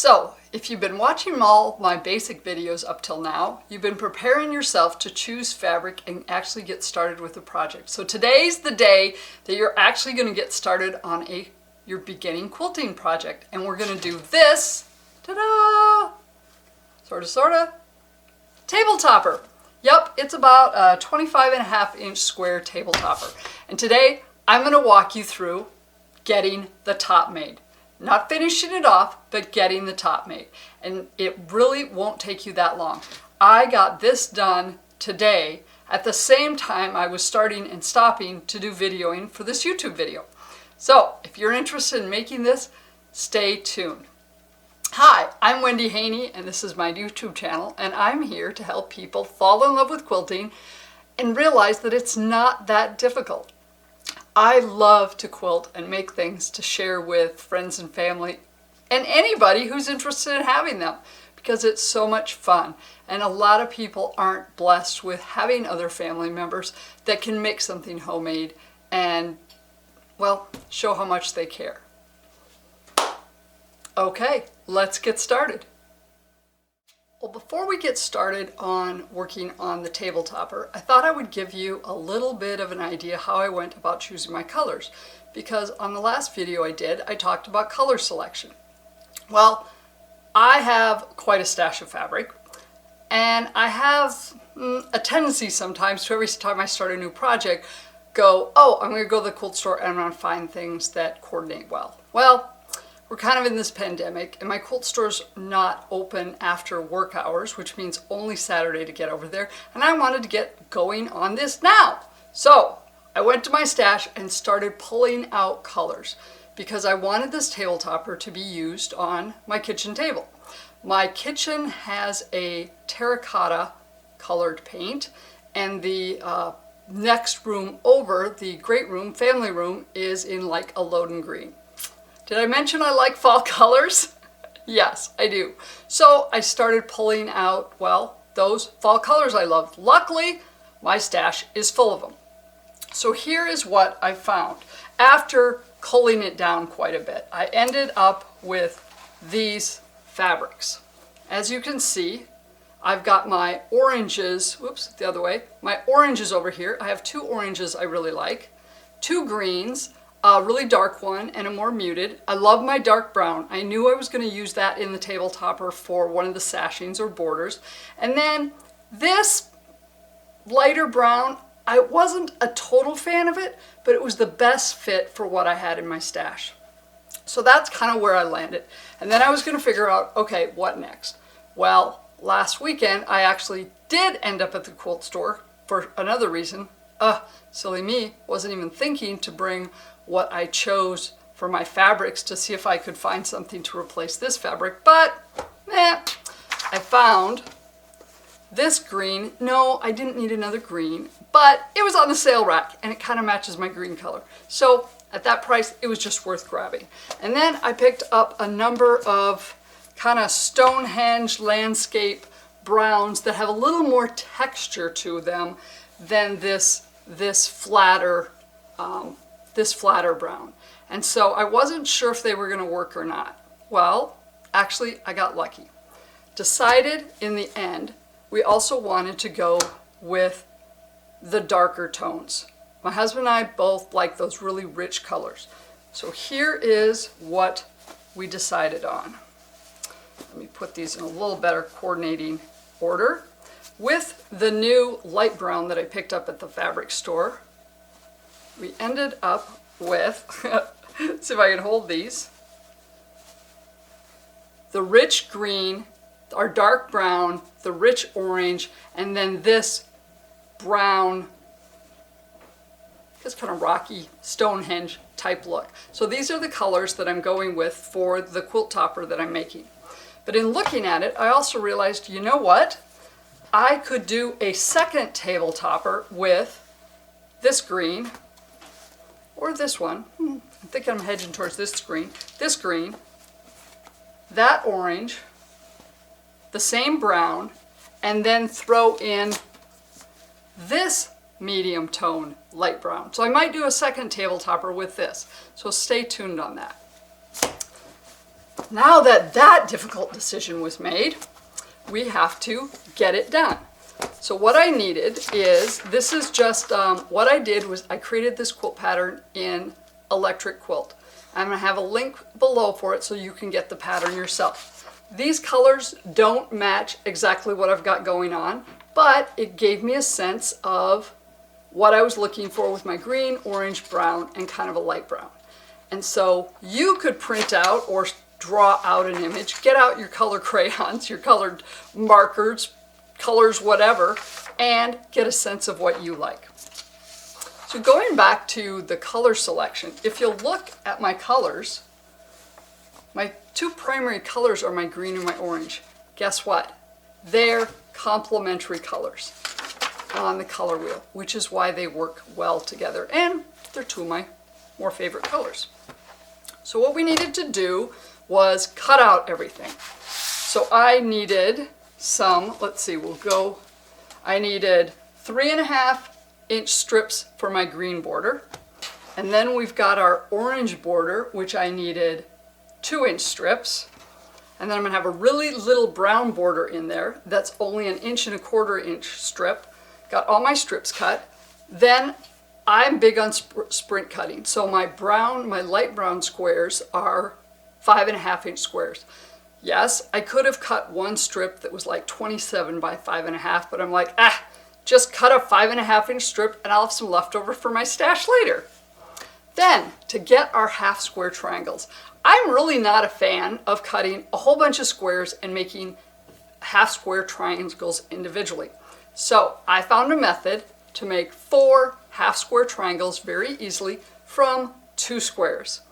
So, if you've been watching all my basic videos up till now, you've been preparing yourself to choose fabric and actually get started with the project. So today's the day that you're actually going to get started on your beginning quilting project. And we're going to do this, ta-da, sorta, table topper. Yep, it's about a 25.5-inch square table topper. And today, I'm going to walk you through getting the top made. Not finishing it off, but getting the top made. And it really won't take you that long. I got this done today at the same time I was starting and stopping to do videoing for this YouTube video. So if you're interested in making this, stay tuned. Hi, I'm Wendy Haney and this is my YouTube channel, and I'm here to help people fall in love with quilting and realize that it's not that difficult. I love to quilt and make things to share with friends and family and anybody who's interested in having them because it's so much fun. And a lot of people aren't blessed with having other family members that can make something homemade and, well, show how much they care. Okay, let's get started. Well, before we get started on working on the table topper, I thought I would give you a little bit of an idea how I went about choosing my colors, because on the last video I did, I talked about color selection. Well, I have quite a stash of fabric, and I have a tendency sometimes to every time I start a new project go, oh, I'm going to go to the quilt store and I'm going to find things that coordinate well. Well, we're kind of in this pandemic, and my quilt store's not open after work hours, which means only Saturday to get over there, and I wanted to get going on this now. So I went to my stash and started pulling out colors because I wanted this table topper to be used on my kitchen table. My kitchen has a terracotta colored paint, and the next room over, the great room, family room, is in like a Loden green. Did I mention I like fall colors? Yes, I do. So I started pulling out, well, those fall colors I love. Luckily, my stash is full of them. So here is what I found. After culling it down quite a bit, I ended up with these fabrics. As you can see, I've got my oranges, whoops, the other way, my oranges over here. I have two oranges I really like, two greens, a really dark one and a more muted. I love my dark brown. I knew I was going to use that in the table topper for one of the sashings or borders. And then this lighter brown, I wasn't a total fan of it, but it was the best fit for what I had in my stash. So that's kind of where I landed. And then I was going to figure out, okay, what next? Well, last weekend I actually did end up at the quilt store for another reason. Silly me, wasn't even thinking to bring what I chose for my fabrics to see if I could find something to replace this fabric, but I found this green. No, I didn't need another green, but it was on the sale rack and it kind of matches my green color. So at that price, it was just worth grabbing. And then I picked up a number of kind of Stonehenge landscape browns that have a little more texture to them than this flatter brown. And so I wasn't sure if they were going to work or not. Well, actually, I got lucky. Decided in the end, we also wanted to go with the darker tones. My husband and I both like those really rich colors. So here is what we decided on. Let me put these in a little better coordinating order. With the new light brown that I picked up at the fabric store, we ended up with, see if I can hold these, the rich green, our dark brown, the rich orange, and then this brown, this kind of rocky Stonehenge type look. So these are the colors that I'm going with for the quilt topper that I'm making. But in looking at it, I also realized, you know what? I could do a second table topper with this green, or this one. I think I'm hedging towards this green, that orange, the same brown, and then throw in this medium tone light brown. So I might do a second table topper with this. So stay tuned on that. Now that that difficult decision was made, we have to get it done. So what I needed is, this is just, what I did was I created this quilt pattern in Electric Quilt. I'm going to have a link below for it so you can get the pattern yourself. These colors don't match exactly what I've got going on, but it gave me a sense of what I was looking for with my green, orange, brown, and kind of a light brown. And so you could print out or draw out an image, get out your color crayons, your colored markers, colors, whatever, and get a sense of what you like. So going back to the color selection, if you look at my colors, my two primary colors are my green and my orange. Guess what? They're complementary colors on the color wheel, which is why they work well together, and they're two of my more favorite colors. So what we needed to do was cut out everything. So I needed some, let's see, I needed 3.5-inch strips for my green border, and then we've got our orange border, which I needed 2-inch strips, and then I'm gonna have a really little brown border in there that's only 1.25 inch strip. Got all my strips cut. Then I'm big on sprint cutting, so my light brown squares are 5.5-inch squares. Yes, I could have cut one strip that was like 27 by 5.5, but I'm like, just cut a 5.5-inch strip and I'll have some leftover for my stash later. Then, to get our half square triangles, I'm really not a fan of cutting a whole bunch of squares and making half square triangles individually. So I found a method to make 4 half square triangles very easily from 2 squares.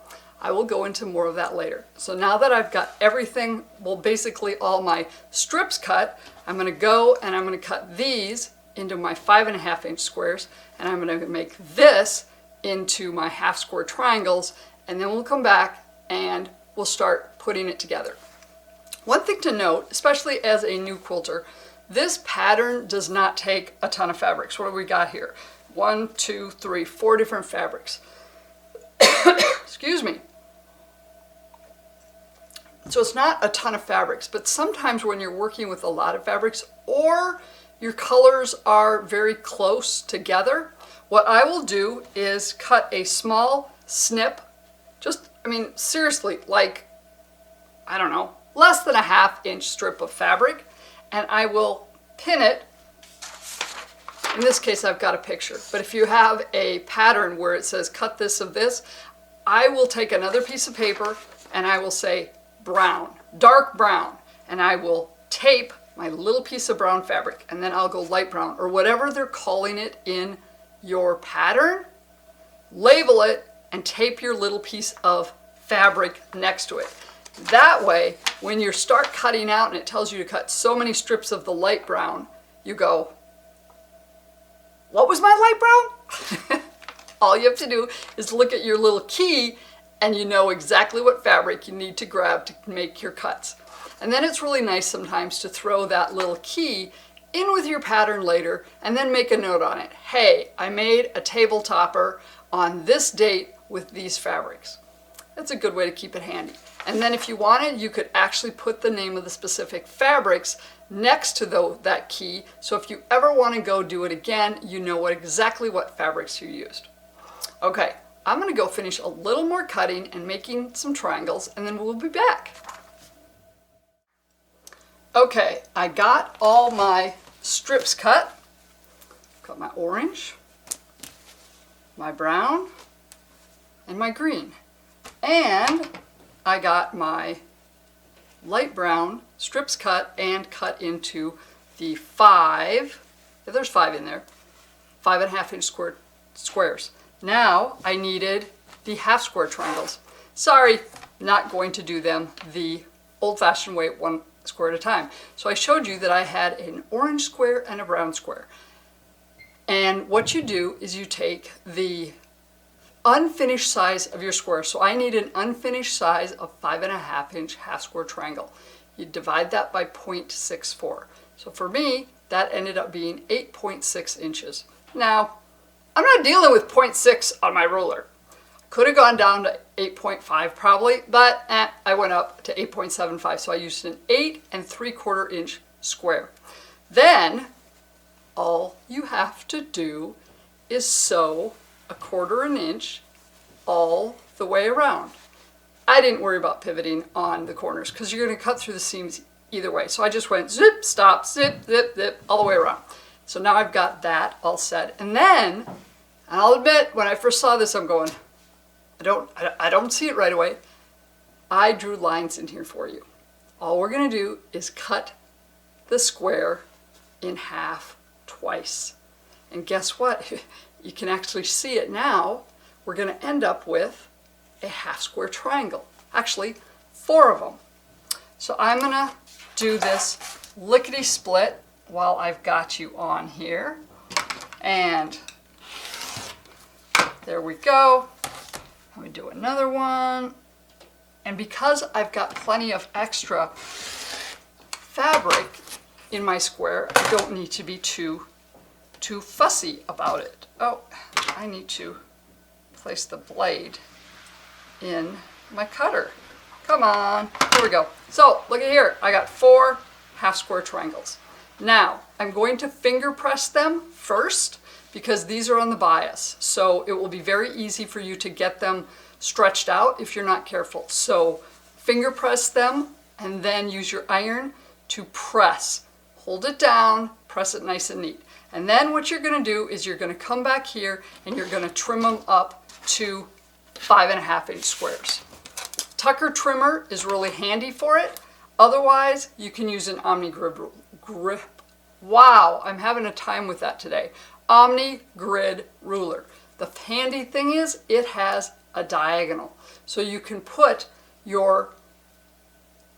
I will go into more of that later. So now that I've got everything, well, basically all my strips cut, I'm going to go and I'm going to cut these into my 5.5-inch squares, and I'm going to make this into my half square triangles, and then we'll come back and we'll start putting it together. One thing to note, especially as a new quilter, this pattern does not take a ton of fabrics. What do we got here? 1, 2, 3, 4 different fabrics. Excuse me. So it's not a ton of fabrics, but sometimes when you're working with a lot of fabrics or your colors are very close together, what I will do is cut a small snip, seriously, like, I don't know, less than a 1/2-inch strip of fabric, and I will pin it. In this case, I've got a picture, but if you have a pattern where it says cut this of this, I will take another piece of paper and I will say brown, dark brown, and I will tape my little piece of brown fabric, and then I'll go light brown, or whatever they're calling it in your pattern, label it, and tape your little piece of fabric next to it. That way, when you start cutting out and it tells you to cut so many strips of the light brown, you go, what was my light brown? All you have to do is look at your little key and you know exactly what fabric you need to grab to make your cuts. And then it's really nice sometimes to throw that little key in with your pattern later and then make a note on it. Hey, I made a table topper on this date with these fabrics. That's a good way to keep it handy. And then if you wanted, you could actually put the name of the specific fabrics next to that key, so if you ever want to go do it again, you know exactly what fabrics you used. Okay, I'm going to go finish a little more cutting and making some triangles, and then we'll be back. Okay, I got all my strips cut. Got my orange, my brown, and my green. And I got my light brown strips cut and cut into the there's 5 in there, 5.5-inch squares. Now I needed the half square triangles. Sorry, not going to do them the old-fashioned way, 1 square at a time. So I showed you that I had an orange square and a brown square. And what you do is you take the unfinished size of your square. So I need an unfinished size of 5.5-inch half square triangle. You divide that by 0.64. So for me, that ended up being 8.6 inches. Now, I'm not dealing with 0.6 on my ruler. Could have gone down to 8.5 probably, but I went up to 8.75. So I used an 8 3/4 inch square. Then all you have to do is sew 1/4 inch all the way around. I didn't worry about pivoting on the corners because you're going to cut through the seams either way. So I just went zip, stop, zip, zip, zip, all the way around. So now I've got that all set. And then, and I'll admit, when I first saw this, I'm going, I don't see it right away. I drew lines in here for you. All we're going to do is cut the square in half twice. And guess what? You can actually see it now. We're going to end up with a half square triangle. Actually, 4 of them. So I'm going to do this lickety split while I've got you on here. And there we go. Let me do another one. And because I've got plenty of extra fabric in my square, I don't need to be too fussy about it. Oh, I need to place the blade in my cutter. Come on, here we go. So look at here, I got 4 half square triangles. Now I'm going to finger press them first because these are on the bias. So it will be very easy for you to get them stretched out if you're not careful. So finger press them and then use your iron to press. Hold it down, press it nice and neat. And then what you're going to do is you're going to come back here and you're going to trim them up to 5.5 inch squares. Tucker trimmer is really handy for it. Otherwise, you can use an Omni grid. Wow, I'm having a time with that today. Omni grid ruler. The handy thing is it has a diagonal. So you can put your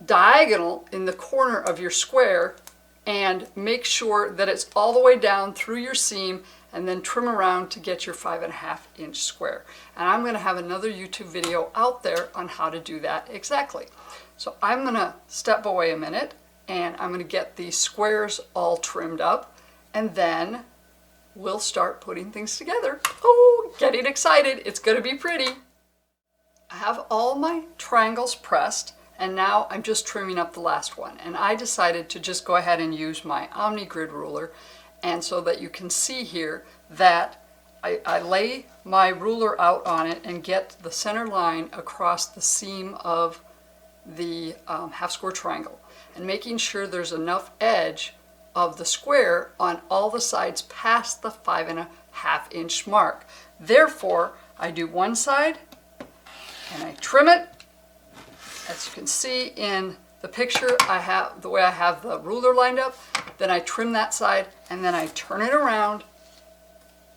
diagonal in the corner of your square and make sure that it's all the way down through your seam and then trim around to get your 5.5 inch square. And I'm going to have another YouTube video out there on how to do that exactly. So I'm going to step away a minute and I'm going to get these squares all trimmed up and then we'll start putting things together. Oh, getting excited. It's going to be pretty. I have all my triangles pressed and now I'm just trimming up the last one. And I decided to just go ahead and use my Omni grid ruler, and so that you can see here that I lay my ruler out on it and get the center line across the seam of the half square triangle, and making sure there's enough edge of the square on all the sides past the 5.5 inch mark. Therefore, I do one side and I trim it. As you can see in the picture, I have the way I have the ruler lined up. Then I trim that side and then I turn it around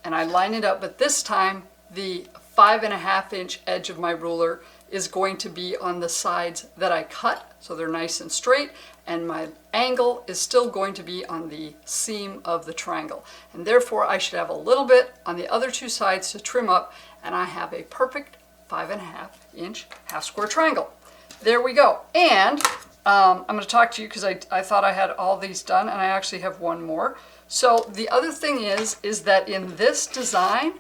and I line it up. But this time, the 5.5 inch edge of my ruler is going to be on the sides that I cut, so they're nice and straight, and my angle is still going to be on the seam of the triangle. And therefore, I should have a little bit on the other 2 sides to trim up, and I have a perfect 5.5 inch half square triangle. There we go. And I'm going to talk to you because I thought I had all these done, and I actually have one more. So the other thing is that in this design,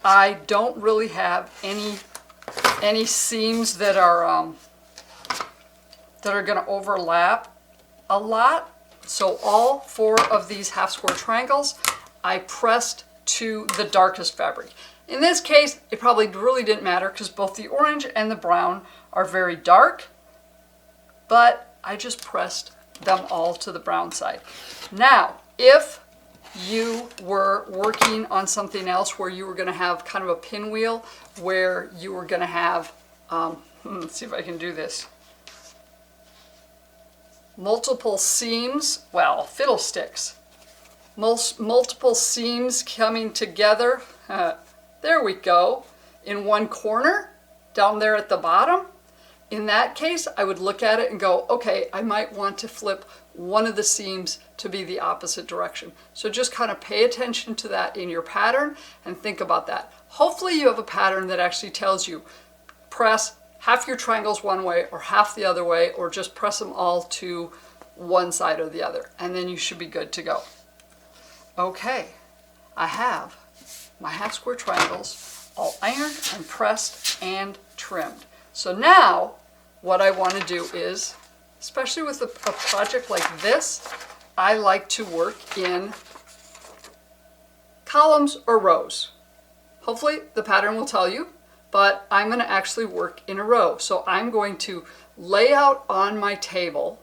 I don't really have any seams that are going to overlap a lot. So all 4 of these half square triangles, I pressed to the darkest fabric. In this case, it probably really didn't matter because both the orange and the brown are very dark, but I just pressed them all to the brown side. Now, if you were working on something else where you were going to have kind of a pinwheel, where you were going to have, let's see if I can do this, multiple seams, well, fiddlesticks, multiple seams coming together, there we go, in one corner, down there at the bottom. In that case, I would look at it and go, okay, I might want to flip one of the seams to be the opposite direction. So just kind of pay attention to that in your pattern and think about that. Hopefully you have a pattern that actually tells you press half your triangles one way or half the other way, or just press them all to one side or the other, and then you should be good to go. Okay, I have my half square triangles all ironed and pressed and trimmed. So now what I want to do is, especially with a project like this, I like to work in columns or rows. Hopefully the pattern will tell you, but I'm going to actually work in a row. So I'm going to lay out on my table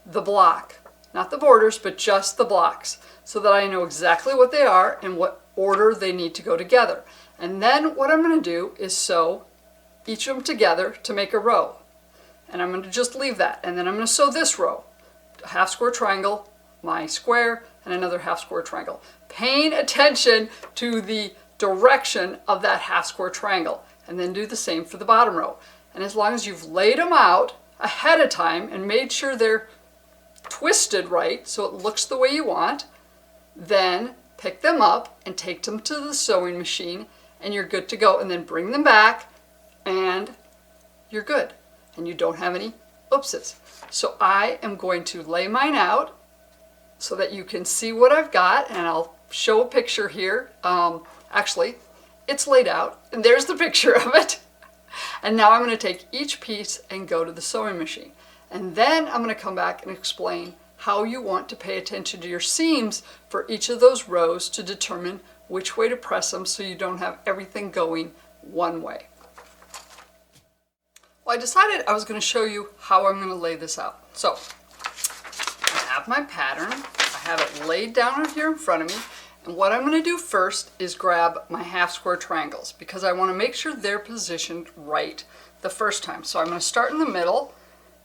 the block, not the borders, but just the blocks, so that I know exactly what they are and what order they need to go together. And then what I'm going to do is sew each of them together to make a row. And I'm going to just leave that. And then I'm going to sew this row. A half square triangle, my square, and another half square triangle. Paying attention to the direction of that half square triangle. And then do the same for the bottom row. And as long as you've laid them out ahead of time and made sure they're twisted right so it looks the way you want, then pick them up and take them to the sewing machine and you're good to go. And then bring them back and you're good. And you don't have any oopses. So I am going to lay mine out so that you can see what I've got, and I'll show a picture here. Actually, it's laid out and there's the picture of it. And now I'm going to take each piece and go to the sewing machine. And then I'm going to come back and explain how you want to pay attention to your seams for each of those rows to determine which way to press them so you don't have everything going one way. Well, I decided I was going to show you how I'm going to lay this out. So I have my pattern. I have it laid down here in front of me. And what I'm going to do first is grab my half square triangles because I want to make sure they're positioned right the first time. So I'm going to start in the middle.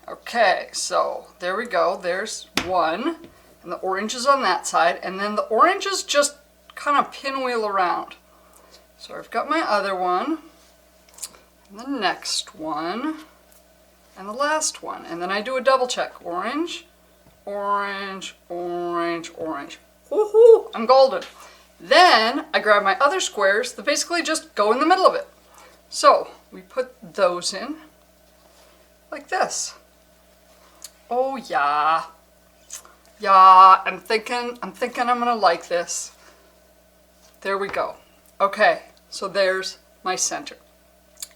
Okay, so there we go. There's one. And the orange is on that side. And then the oranges just kind of pinwheel around. So I've got my other one. And the next one. And the last one. And then I do a double check. Orange, orange, orange, orange. Woohoo! I'm golden. Then I grab my other squares that basically just go in the middle of it. So we put those in like this. Oh yeah. Yeah, I'm thinking I'm gonna like this. There we go. Okay, so there's my center.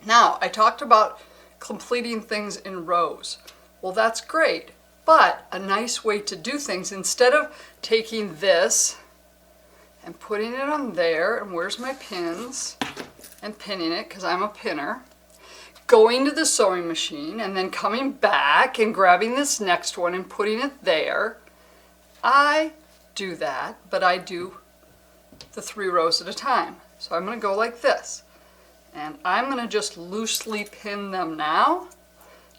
Now, I talked about completing things in rows. Well, that's great. But a nice way to do things, instead of taking this and putting it on there, and where's my pins, and pinning it, because I'm a pinner, going to the sewing machine and then coming back and grabbing this next one and putting it there, I do that, but I do the 3 rows at a time. So I'm going to go like this. And I'm going to just loosely pin them now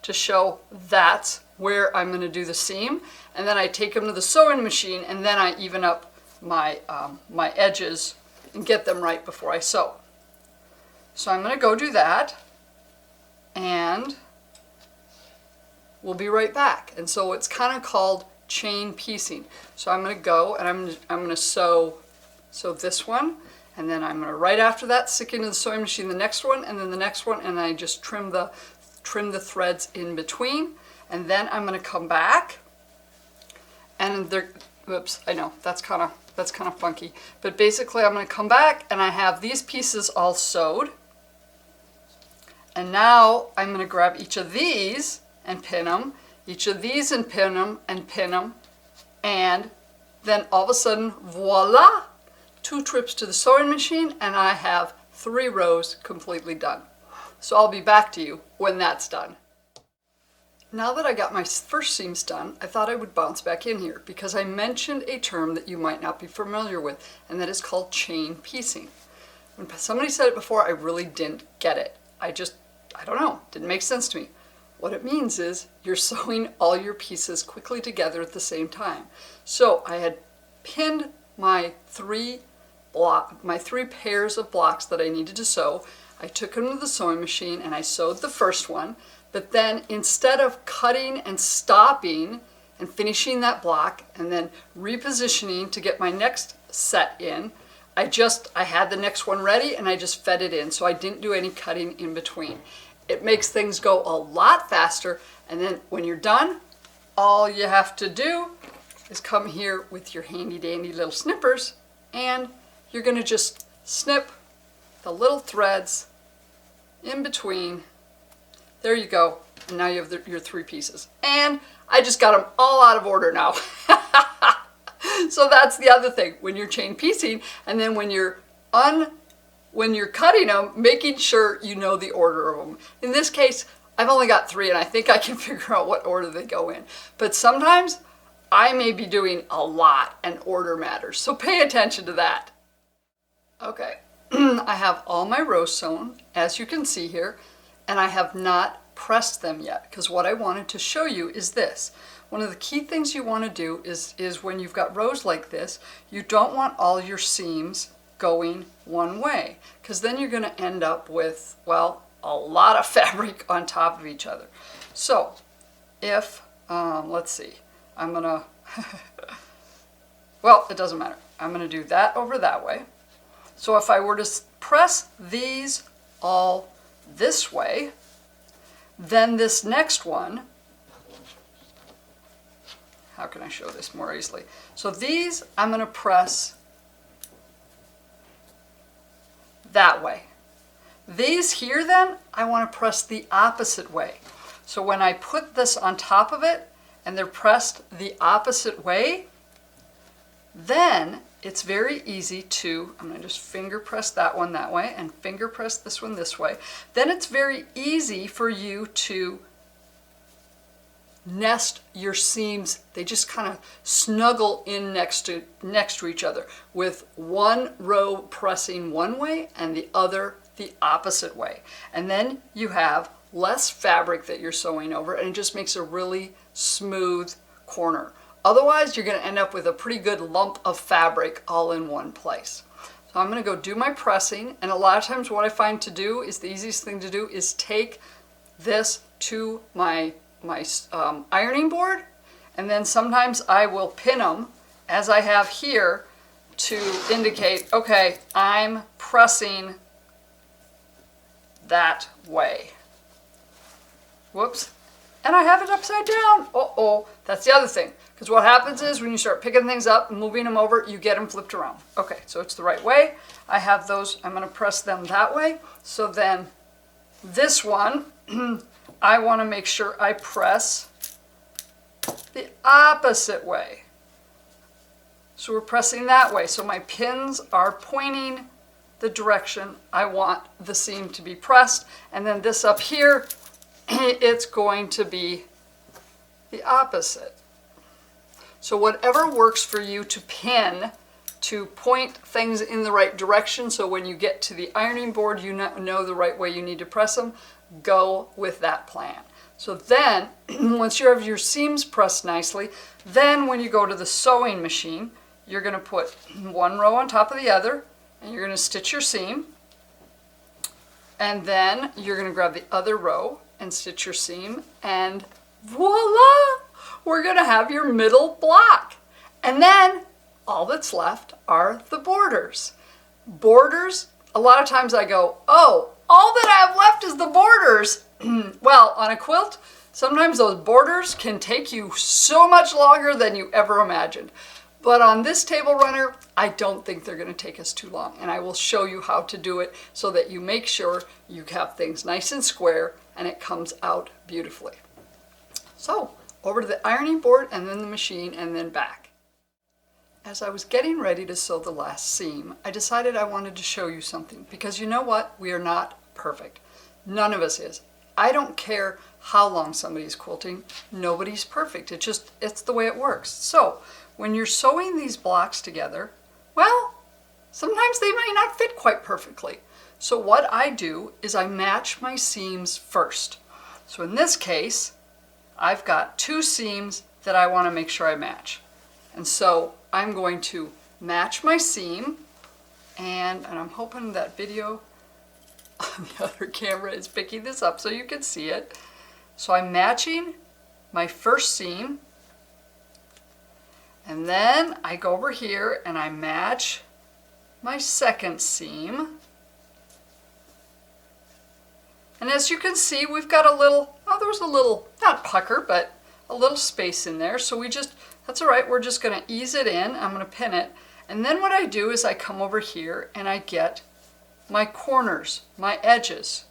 to show that's where I'm going to do the seam, and then I take them to the sewing machine and then I even up my my edges and get them right before I sew. So I'm going to go do that and we'll be right back. And so it's kind of called chain piecing. So I'm going to go and I'm going to sew this one, and then I'm going to right after that stick into the sewing machine the next one and then the next one, and I just trim the threads in between. And then I'm going to come back, and oops, I know that's kind of funky, but basically I'm going to come back and I have these pieces all sewed, and now I'm going to grab each of these and pin them, each of these and pin them and pin them, and then all of a sudden, voila, 2 trips to the sewing machine and I have 3 rows completely done. So I'll be back to you when that's done. Now that I got my first seams done, I thought I would bounce back in here because I mentioned a term that you might not be familiar with, and that is called chain piecing. When somebody said it before, I really didn't get it. I don't know, didn't make sense to me. What it means is you're sewing all your pieces quickly together at the same time. So I had pinned my 3 pairs of blocks that I needed to sew. I took them to the sewing machine and I sewed the first one. But then instead of cutting and stopping and finishing that block and then repositioning to get my next set in, I had the next one ready and I just fed it in. So I didn't do any cutting in between. It makes things go a lot faster. And then when you're done, all you have to do is come here with your handy dandy little snippers and you're going to just snip the little threads in between. There you go. And now you have your 3 pieces. And I just got them all out of order now. So that's the other thing when you're chain piecing, and then when you're cutting them, making sure you know the order of them. In this case, I've only got 3 and I think I can figure out what order they go in. But sometimes I may be doing a lot and order matters. So pay attention to that. Okay, I have all my rows sewn, as you can see here, and I have not pressed them yet, because what I wanted to show you is this. One of the key things you want to do is when you've got rows like this, you don't want all your seams going one way, because then you're going to end up with, well, a lot of fabric on top of each other. So if, let's see, I'm going to, well, it doesn't matter. I'm going to do that over that way. So if I were to press these all this way, then this next one, how can I show this more easily? So these I'm going to press that way. These here then, I want to press the opposite way. So when I put this on top of it and they're pressed the opposite way, then it's very easy to, I'm going to just finger press that one that way and finger press this one this way. Then it's very easy for you to nest your seams. They just kind of snuggle in next to each other, with one row pressing one way and the other the opposite way. And then you have less fabric that you're sewing over, and it just makes a really smooth corner. Otherwise, you're going to end up with a pretty good lump of fabric all in one place. So I'm going to go do my pressing, and a lot of times what I find to do is the easiest thing to do is take this to my ironing board, and then sometimes I will pin them, as I have here, to indicate, okay, I'm pressing that way. Whoops. And I have it upside down. Uh-oh. That's the other thing. Because what happens is when you start picking things up and moving them over, you get them flipped around. Okay, so it's the right way. I have those. I'm going to press them that way. So then this one, I want to make sure I press the opposite way. So we're pressing that way. So my pins are pointing the direction I want the seam to be pressed. And then this up here, it's going to be the opposite. So whatever works for you to pin, to point things in the right direction, so when you get to the ironing board you know the right way you need to press them, go with that plan. So then, once you have your seams pressed nicely, then when you go to the sewing machine, you're going to put one row on top of the other, and you're going to stitch your seam, and then you're going to grab the other row and stitch your seam, and voila! We're going to have your middle block. And then all that's left are the borders. Borders, a lot of times I go, oh, all that I have left is the borders. Well, on a quilt, sometimes those borders can take you so much longer than you ever imagined. But on this table runner, I don't think they're going to take us too long. And I will show you how to do it so that you make sure you have things nice and square and it comes out beautifully. So, over to the ironing board and then the machine and then back. As I was getting ready to sew the last seam, I decided I wanted to show you something, because you know what? We are not perfect. None of us is. I don't care how long somebody's quilting. Nobody's perfect. It's the way it works. So, when you're sewing these blocks together, well, sometimes they might not fit quite perfectly. So what I do is I match my seams first. So in this case, I've got 2 seams that I want to make sure I match. And so I'm going to match my seam, and I'm hoping that video on the other camera is picking this up so you can see it. So I'm matching my first seam, and then I go over here and I match my second seam. And as you can see, we've got a little, there was a little, not pucker, but a little space in there. So that's all right, we're just going to ease it in. I'm going to pin it. And then what I do is I come over here and I get my corners, my edges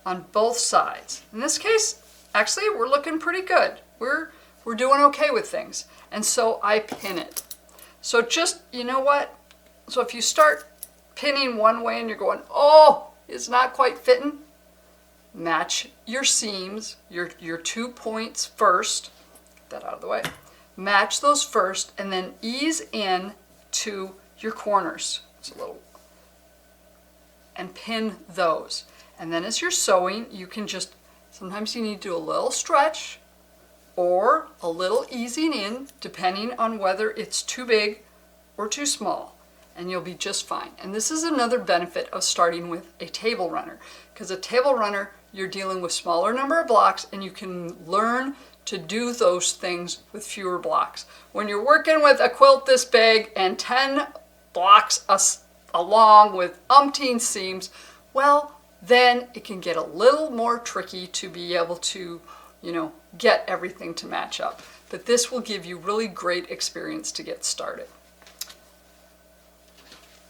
on both sides. In this case, actually, we're looking pretty good. We're doing okay with things. And so I pin it. So just, you know what? So if you start pinning one way and you're going, oh, it's not quite fitting, match your seams, your 2 points first. Get that out of the way. Match those first and then ease in to your corners. It's a little, and pin those. And then as you're sewing, you can just, sometimes you need to do a little stretch or a little easing in, depending on whether it's too big or too small, and you'll be just fine. And this is another benefit of starting with a table runner, because a table runner, you're dealing with smaller number of blocks and you can learn to do those things with fewer blocks. When you're working with a quilt this big and 10 blocks along with umpteen seams, well, then it can get a little more tricky to be able to, you know, get everything to match up. But this will give you really great experience to get started.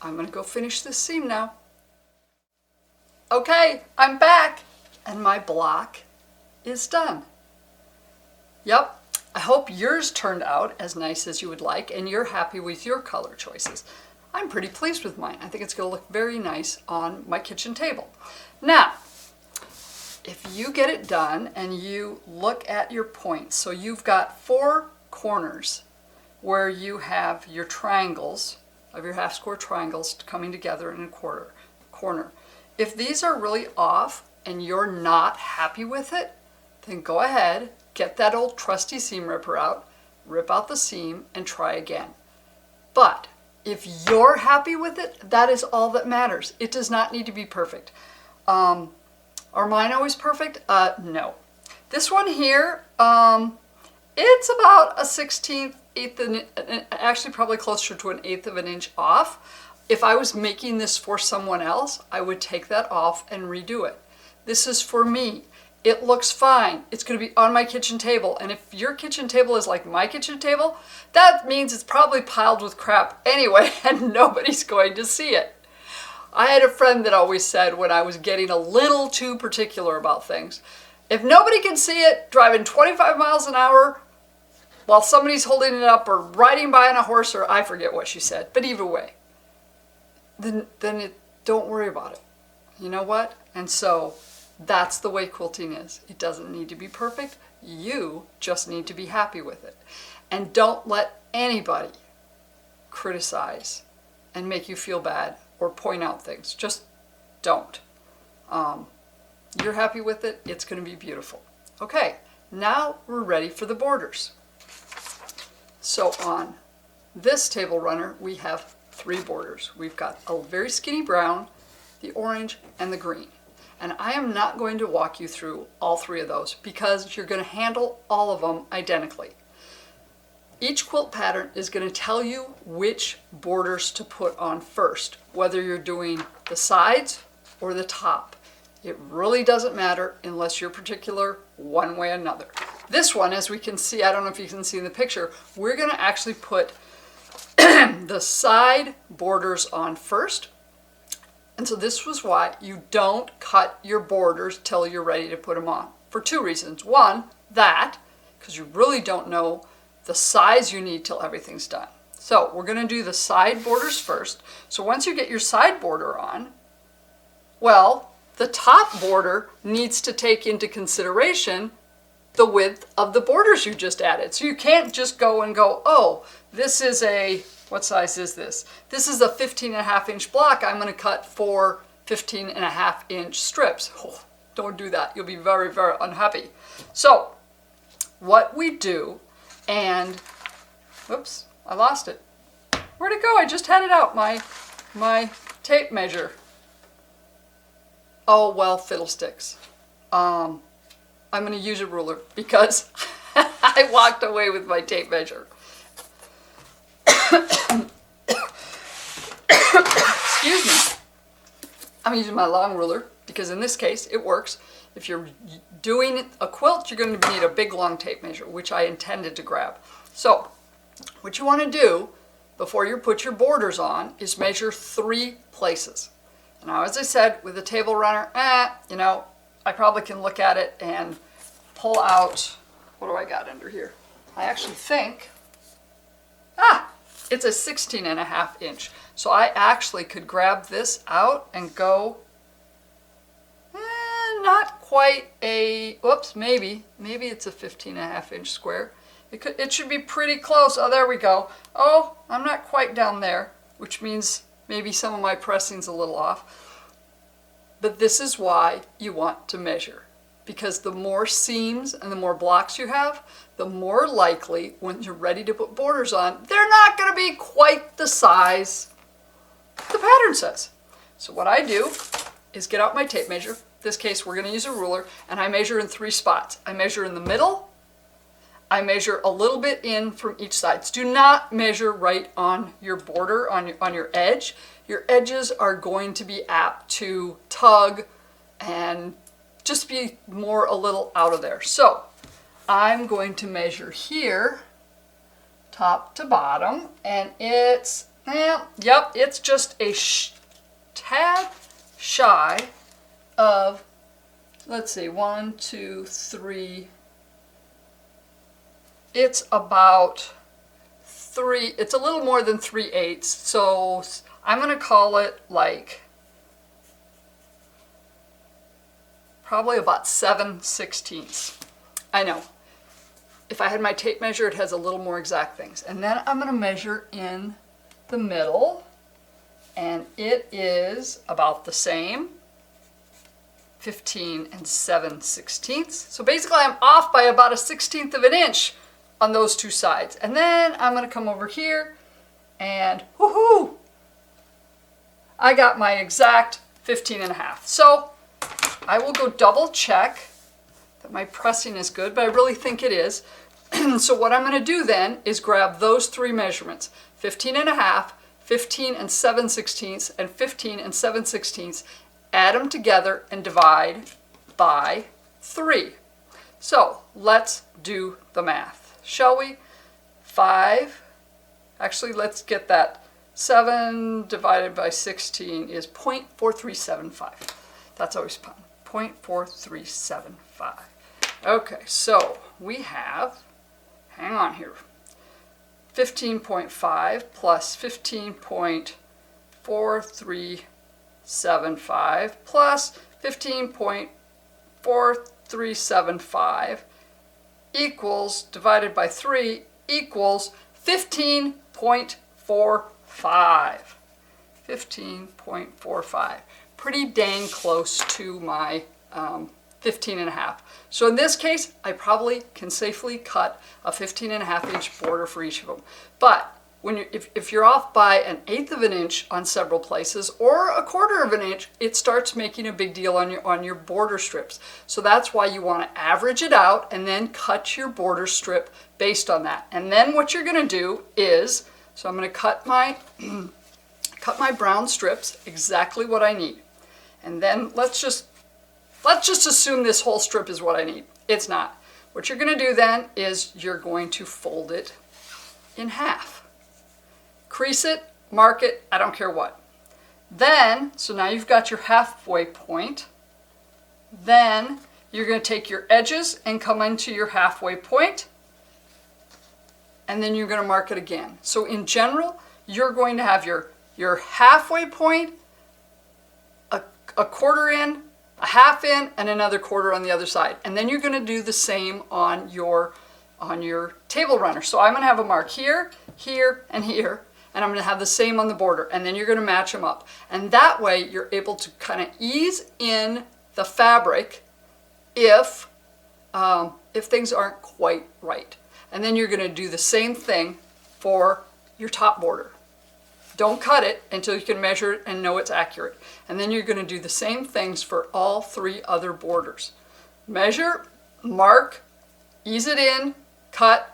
I'm going to go finish this seam now. Okay, I'm back and my block is done. Yep, I hope yours turned out as nice as you would like and you're happy with your color choices. I'm pretty pleased with mine. I think it's going to look very nice on my kitchen table. Now, if you get it done and you look at your points, so you've got 4 corners where you have your triangles of your half square triangles coming together in a corner. If these are really off and you're not happy with it, then go ahead, get that old trusty seam ripper out, rip out the seam and try again. But if you're happy with it, that is all that matters. It does not need to be perfect. Are mine always perfect? No. This one here, it's about a 1/16, actually probably closer to an 1/8 of an inch off. If I was making this for someone else, I would take that off and redo it. This is for me. It looks fine. It's going to be on my kitchen table. And if your kitchen table is like my kitchen table, that means it's probably piled with crap anyway, and nobody's going to see it. I had a friend that always said when I was getting a little too particular about things, if nobody can see it driving 25 miles an hour while somebody's holding it up or riding by on a horse, or I forget what she said, but either way, then don't worry about it. You know what? And so that's the way quilting is. It doesn't need to be perfect. You just need to be happy with it. And don't let anybody criticize and make you feel bad or point out things. Just don't. You're happy with it, it's going to be beautiful. Okay, now we're ready for the borders. So on this table runner, we have 3 borders. We've got a very skinny brown, the orange, and the green. And I am not going to walk you through all 3 of those because you're going to handle all of them identically. Each quilt pattern is going to tell you which borders to put on first, whether you're doing the sides or the top. It really doesn't matter unless you're particular one way or another. This one, as we can see, I don't know if you can see in the picture, we're going to actually put the side borders on first. And so this was why you don't cut your borders till you're ready to put them on. For 2 reasons. One, because you really don't know the size you need till everything's done. So we're going to do the side borders first. So once you get your side border on, well, the top border needs to take into consideration the width of the borders you just added. So you can't just go and go, oh, this is a, what size is this? This is a 15.5 inch block. I'm going to cut 4 15.5 inch strips. Oh, don't do that. You'll be very, very unhappy. So what we do, and whoops, I lost it. Where'd it go? I just had it out, my tape measure. Oh, well, fiddlesticks. I'm going to use a ruler because I walked away with my tape measure. Excuse me. I'm using my long ruler because in this case it works. If you're doing a quilt, you're going to need a big long tape measure, which I intended to grab. So what you want to do before you put your borders on is measure 3 places. Now, as I said, with a table runner, you know, I probably can look at it and pull out, what do I got under here? I actually think, it's a 16.5 inch. So I actually could grab this out and go, not quite a, whoops, maybe it's a 15.5 inch square. It should be pretty close. Oh, there we go. Oh, I'm not quite down there, which means maybe some of my pressing's a little off. But this is why you want to measure, because the more seams and the more blocks you have, the more likely when you're ready to put borders on, they're not going to be quite the size the pattern says. So what I do is get out my tape measure. In this case, we're going to use a ruler, and I measure in 3 spots. I measure in the middle, I measure a little bit in from each side. So do not measure right on your border, on your edge. Your edges are going to be apt to tug and just be more a little out of there. So I'm going to measure here, top to bottom, and it's, it's just a tad shy of, let's see, 1, 2, 3, it's about 3, it's a little more than 3/8, so I'm going to call it like probably about 7/16. I know. If I had my tape measure, it has a little more exact things. And then I'm going to measure in the middle, and it is about the same, 15 7/16. So basically I'm off by about 1/16 of an inch on those 2 sides. And then I'm going to come over here and woohoo! I got my exact 15.5. So I will go double check that my pressing is good, but I really think it is. So what I'm going to do then is grab those 3 measurements, 15.5, 15 7/16, and 15 7/16, add them together and divide by 3. So let's do the math, shall we? 5, actually let's get that, 7 divided by 16 is 0.4375. That's always fun, 0.4375. Okay, so we have, hang on here, 15.5 plus 15.4375 plus 15.4375 equals, divided by 3, equals 15.45. 15.45. Pretty dang close to my 15.5. So in this case, I probably can safely cut a 15.5 inch border for each of them. But when if you're off by 1/8 of an inch on several places or 1/4 of an inch, it starts making a big deal on your border strips. So that's why you want to average it out and then cut your border strip based on that. And then what you're going to do is, so I'm going to cut my cut my brown strips exactly what I need. And then let's just assume this whole strip is what I need. It's not. What you're going to do then is you're going to fold it in half. Crease it, mark it, I don't care what. Then, so now you've got your halfway point. Then you're going to take your edges and come into your halfway point. And then you're going to mark it again. So in general, you're going to have your halfway point, a 1/4 in, a 1/2 in, and another 1/4 on the other side. And then you're going to do the same on your table runner. So I'm going to have a mark here, here, and here. And I'm going to have the same on the border. And then you're going to match them up. And that way you're able to kind of ease in the fabric if things aren't quite right. And then you're going to do the same thing for your top border. Don't cut it until you can measure it and know it's accurate. And then you're going to do the same things for all 3 other borders. Measure, mark, ease it in, cut,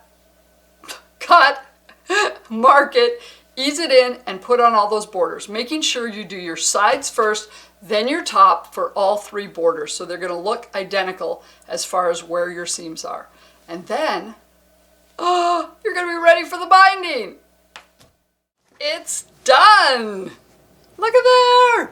mark it, ease it in, and put on all those borders, making sure you do your sides first, then your top for all 3 borders. So they're going to look identical as far as where your seams are. And then, you're going to be ready for the binding. It's done! Look at there!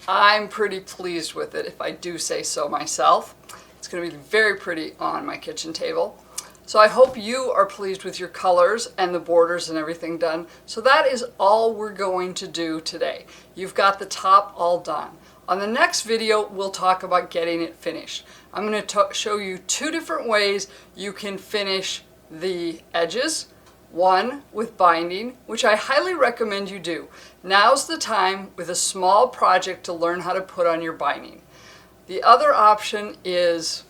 I'm pretty pleased with it, if I do say so myself. It's going to be very pretty on my kitchen table. So I hope you are pleased with your colors and the borders and everything done. So that is all we're going to do today. You've got the top all done. On the next video, we'll talk about getting it finished. I'm going to show you 2 different ways you can finish the edges. One with binding, which I highly recommend you do. Now's the time with a small project to learn how to put on your binding. The other option is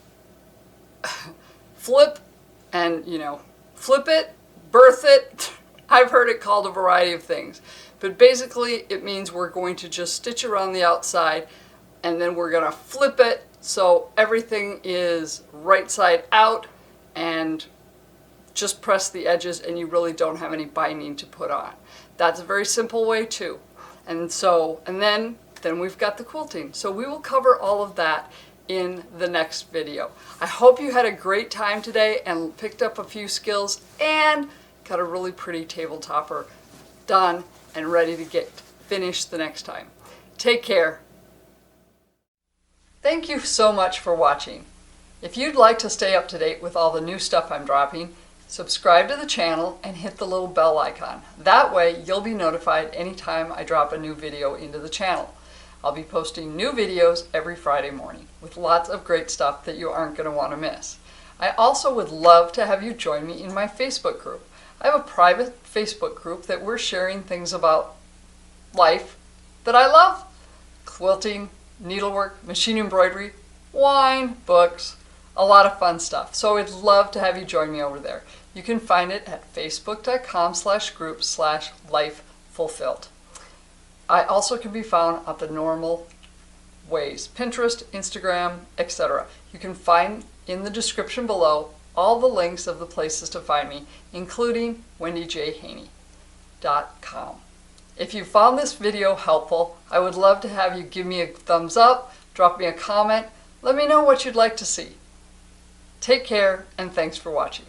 flip and, flip it, birth it. I've heard it called a variety of things. But basically it means we're going to just stitch around the outside and then we're going to flip it so everything is right side out and just press the edges and you really don't have any binding to put on. That's a very simple way too. And then we've got the quilting. So we will cover all of that in the next video. I hope you had a great time today and picked up a few skills and got a really pretty table topper done and ready to get finished the next time. Take care. Thank you so much for watching. If you'd like to stay up to date with all the new stuff I'm dropping, subscribe to the channel and hit the little bell icon. That way you'll be notified anytime I drop a new video into the channel. I'll be posting new videos every Friday morning with lots of great stuff that you aren't going to want to miss. I also would love to have you join me in my Facebook group. I have a private Facebook group that we're sharing things about life that I love. Quilting, needlework, machine embroidery, wine, books, a lot of fun stuff. So I'd love to have you join me over there. You can find it at facebook.com/group/lifefulfilled. I also can be found at the normal ways, Pinterest, Instagram, etc. You can find in the description below all the links of the places to find me, including wendyjhaney.com. If you found this video helpful, I would love to have you give me a thumbs up, drop me a comment, let me know what you'd like to see. Take care and thanks for watching.